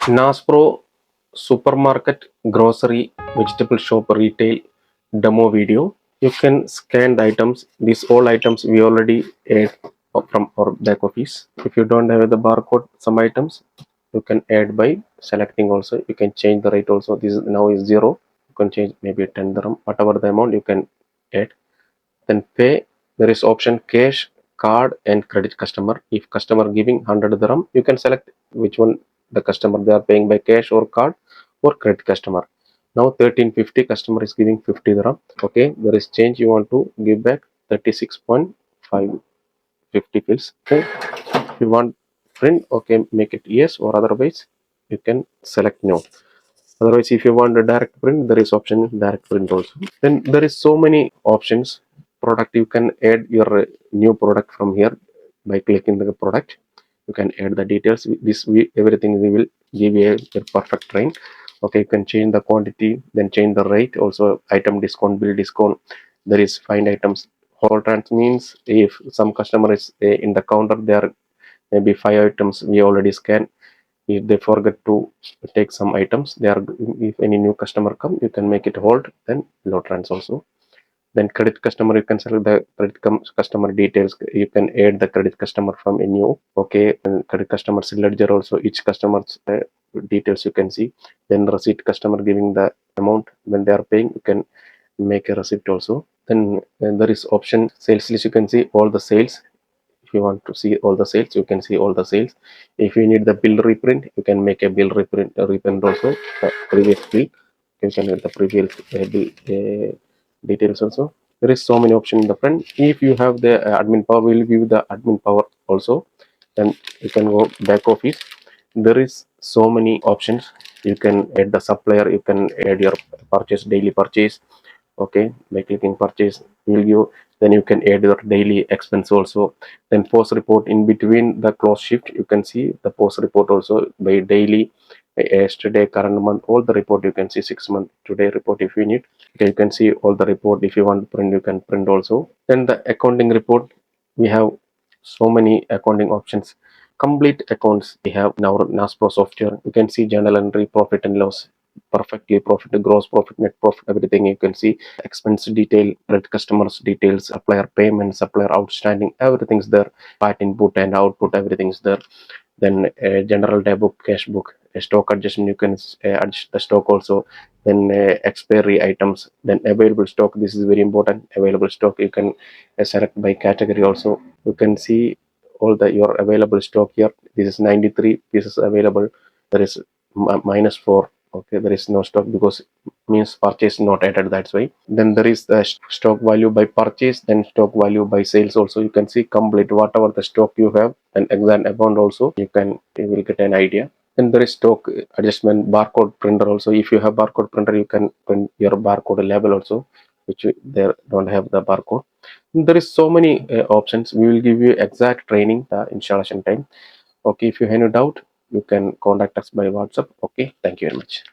NASPro supermarket, grocery, vegetable shop, retail demo video. You can scan the items. These all items we already add from our back office. If you don't have the barcode, some items you can add by selecting also. You can change the rate also. This is now is 0. You can change maybe 10 dirham, whatever the amount you can add. Then pay. There is option cash, card, and credit customer. If customer giving 100 dirham, you can select which one the customer they are paying by cash or card or credit customer. Now 1350 customer is giving 50 dirham. Okay, there is change you want to give back 36.550 pills. Okay, if you want print, okay, make it yes, or otherwise you can select no. Otherwise, if you want a direct print, there is option direct print also. Then there is so many options. Product, you can add your new product from here by clicking the product. You can add the details. This everything we will give you a perfect train. Okay, you can change the quantity, then change the rate. Also, item discount, bill discount. There is find items. Whole trans means if some customer is in the counter, there are maybe 5 items we already scan. If they forget to take some items, they are, if any new customer come, you can make it hold, then low trans also. Then credit customer, you can select the customer details. You can add the credit customer from a new. Okay, and credit customer's ledger also, each customer's details you can see. Then receipt, customer giving the amount when they are paying, you can make a receipt also. Then there is option sales list. You can see all the sales. If you want to see all the sales, you can see all the sales. If you need the bill reprint, you can make a bill reprint also, previous bill. You can get the previous bill details also. There is so many options in the front. If you have the admin power, we will give the admin power also. Then you can go back office. There is so many options. You can add the supplier, you can add your purchase, daily purchase. Okay, by clicking purchase will give. Then you can add your daily expense also. Then post report, in between the close shift you can see the post report also, by daily, by yesterday, current month, all the report you can see. 6 month today report if you need. Okay, you can see all the report. If you want to print, you can print also. Then the accounting report, we have so many accounting options. Complete accounts we have now. NASPro software, you can see journal entry, profit and loss perfectly, profit, gross profit, net profit, everything you can see. Expense detail, credit customers details, supplier payment, supplier outstanding, everything's there. Part input and output, everything's there. Then general debit, cash book, stock adjustment, you can adjust the stock also. Then expiry items, then available stock, this is very important. Available stock you can select by category also. You can see all the your available stock here. This is 93 pieces available. There is -4. Okay, there is no stock because means purchase not added, that's why. Then there is the stock value by purchase, then stock value by sales also. You can see complete whatever the stock you have and exact amount also, you will get an idea. Then there is stock adjustment, barcode printer also. If you have barcode printer, you can print your barcode label also, which they don't have the barcode. There is so many options. We will give you exact training, the installation time. Okay, if you have any doubt, you can contact us by WhatsApp. Okay, thank you very much.